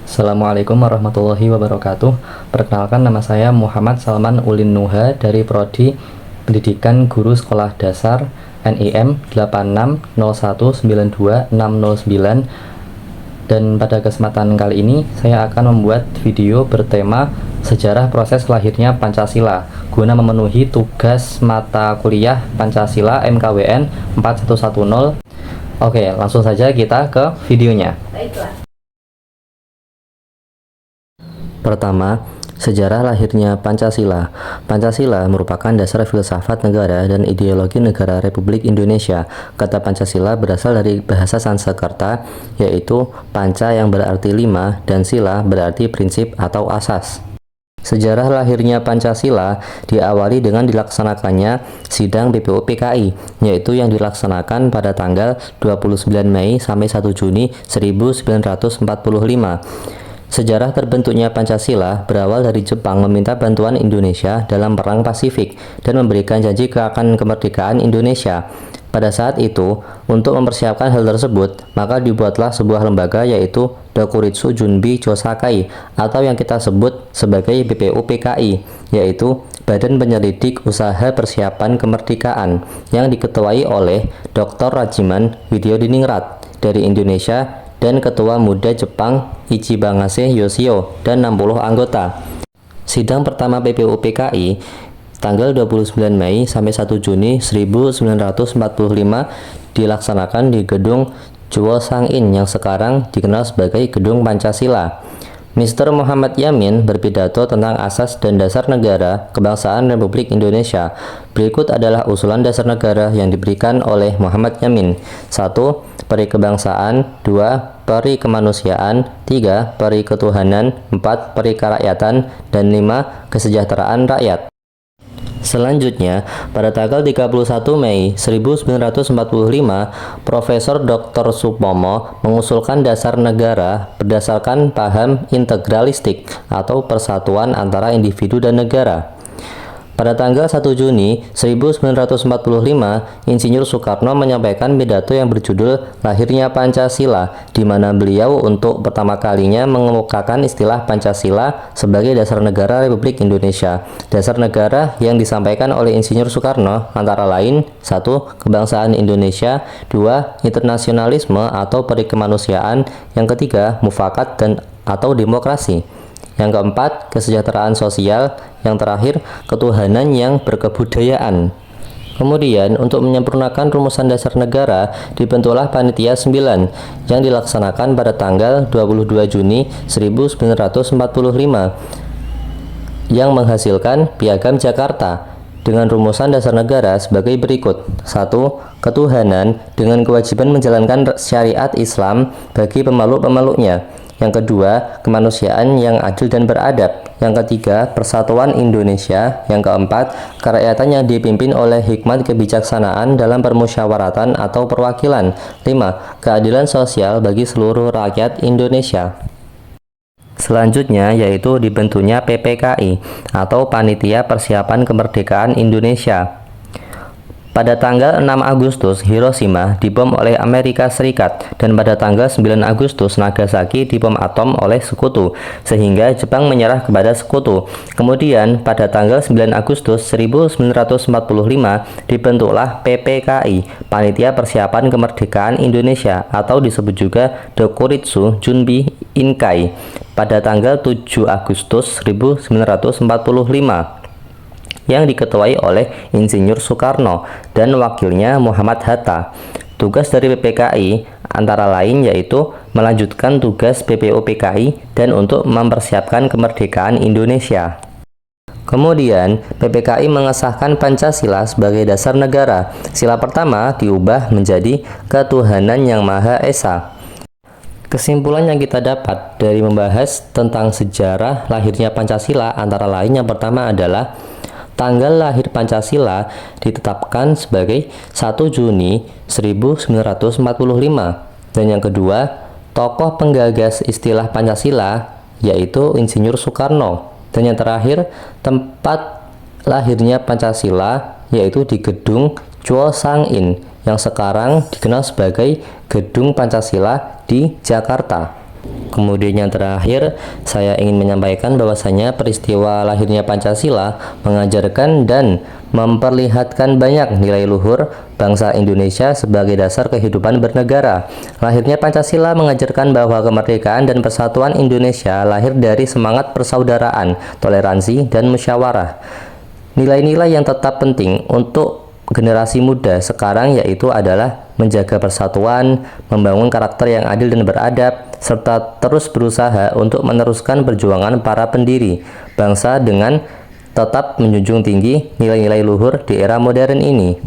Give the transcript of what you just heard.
Assalamualaikum warahmatullahi wabarakatuh. Perkenalkan, nama saya Muhammad Salman Ulin Nuha dari Prodi Pendidikan Guru Sekolah Dasar NIM 86019269. Dan pada kesempatan kali ini saya akan membuat video bertema sejarah proses lahirnya Pancasila guna memenuhi tugas mata kuliah Pancasila MKWN 4110. Oke, langsung saja kita ke videonya. Pertama, sejarah lahirnya Pancasila. Pancasila merupakan dasar filsafat negara dan ideologi negara Republik Indonesia. Kata Pancasila berasal dari bahasa Sanskerta, yaitu panca yang berarti lima dan sila berarti prinsip atau asas. Sejarah lahirnya Pancasila diawali dengan dilaksanakannya sidang BPUPKI, yaitu yang dilaksanakan pada tanggal 29 Mei sampai 1 Juni 1945. Sejarah terbentuknya Pancasila berawal dari Jepang meminta bantuan Indonesia dalam Perang Pasifik dan memberikan janji akan kemerdekaan Indonesia. Pada saat itu, untuk mempersiapkan hal tersebut, maka dibuatlah sebuah lembaga yaitu Dokuritsu Junbi Chosakai atau yang kita sebut sebagai BPUPKI, yaitu Badan Penyelidik Usaha Persiapan Kemerdekaan, yang diketuai oleh Dr. Rajiman Widyodiningrat dari Indonesia dan Ketua Muda Jepang Ichibangase Yoshio dan 60 anggota. Sidang pertama BPUPKI tanggal 29 Mei sampai 1 Juni 1945 dilaksanakan di Gedung Chuo-sang-in yang sekarang dikenal sebagai Gedung Pancasila. Mr. Muhammad Yamin berpidato tentang asas dan dasar negara kebangsaan Republik Indonesia. Berikut adalah usulan dasar negara yang diberikan oleh Muhammad Yamin. 1. Peri kebangsaan. 2. Peri kemanusiaan. 3. Peri ketuhanan. 4. Peri kerakyatan. Dan 5. Kesejahteraan rakyat. Selanjutnya, pada tanggal 31 Mei 1945, Profesor Dr. Supomo mengusulkan dasar negara berdasarkan paham integralistik atau persatuan antara individu dan negara. Pada tanggal 1 Juni 1945, Insinyur Soekarno menyampaikan pidato yang berjudul Lahirnya Pancasila, di mana beliau untuk pertama kalinya mengemukakan istilah Pancasila sebagai dasar negara Republik Indonesia. Dasar negara yang disampaikan oleh Insinyur Soekarno antara lain: 1. Kebangsaan Indonesia. 2. Internasionalisme atau perikemanusiaan. Yang ketiga, mufakat dan atau demokrasi. Yang keempat, kesejahteraan sosial. Yang terakhir, ketuhanan yang berkebudayaan. Kemudian, untuk menyempurnakan rumusan dasar negara, dibentuklah Panitia 9 yang dilaksanakan pada tanggal 22 Juni 1945 yang menghasilkan Piagam Jakarta dengan rumusan dasar negara sebagai berikut. 1. Ketuhanan dengan kewajiban menjalankan syariat Islam bagi pemeluk-pemeluknya. Yang kedua, kemanusiaan yang adil dan beradab. Yang ketiga, persatuan Indonesia. Yang keempat, kerakyatan yang dipimpin oleh hikmat kebijaksanaan dalam permusyawaratan atau perwakilan. 5. Keadilan sosial bagi seluruh rakyat Indonesia. Selanjutnya yaitu dibentuknya PPKI atau Panitia Persiapan Kemerdekaan Indonesia. Pada tanggal 6 Agustus, Hiroshima dibom oleh Amerika Serikat, dan pada tanggal 9 Agustus, Nagasaki dibom atom oleh sekutu, sehingga Jepang menyerah kepada sekutu. Kemudian, pada tanggal 9 Agustus 1945, dibentuklah PPKI, Panitia Persiapan Kemerdekaan Indonesia, atau disebut juga Dokuritsu Junbi Inkai, pada tanggal 7 Agustus 1945. Yang diketuai oleh Insinyur Soekarno dan wakilnya Muhammad Hatta. Tugas dari PPKI antara lain yaitu melanjutkan tugas BPUPKI dan untuk mempersiapkan kemerdekaan Indonesia. Kemudian, PPKI mengesahkan Pancasila sebagai dasar negara. Sila pertama diubah menjadi Ketuhanan Yang Maha Esa. Kesimpulan yang kita dapat dari membahas tentang sejarah lahirnya Pancasila antara lain yang pertama adalah tanggal lahir Pancasila ditetapkan sebagai 1 Juni 1945. Dan yang kedua, tokoh penggagas istilah Pancasila yaitu Insinyur Soekarno. Dan yang terakhir, tempat lahirnya Pancasila yaitu di Gedung Chuo-sang-in yang sekarang dikenal sebagai Gedung Pancasila di Jakarta. Kemudian yang terakhir, saya ingin menyampaikan bahwasanya peristiwa lahirnya Pancasila mengajarkan dan memperlihatkan banyak nilai luhur bangsa Indonesia sebagai dasar kehidupan bernegara. Lahirnya Pancasila mengajarkan bahwa kemerdekaan dan persatuan Indonesia lahir dari semangat persaudaraan, toleransi, dan musyawarah. Nilai-nilai yang tetap penting untuk generasi muda sekarang yaitu adalah menjaga persatuan, membangun karakter yang adil dan beradab, serta terus berusaha untuk meneruskan perjuangan para pendiri bangsa dengan tetap menjunjung tinggi nilai-nilai luhur di era modern ini.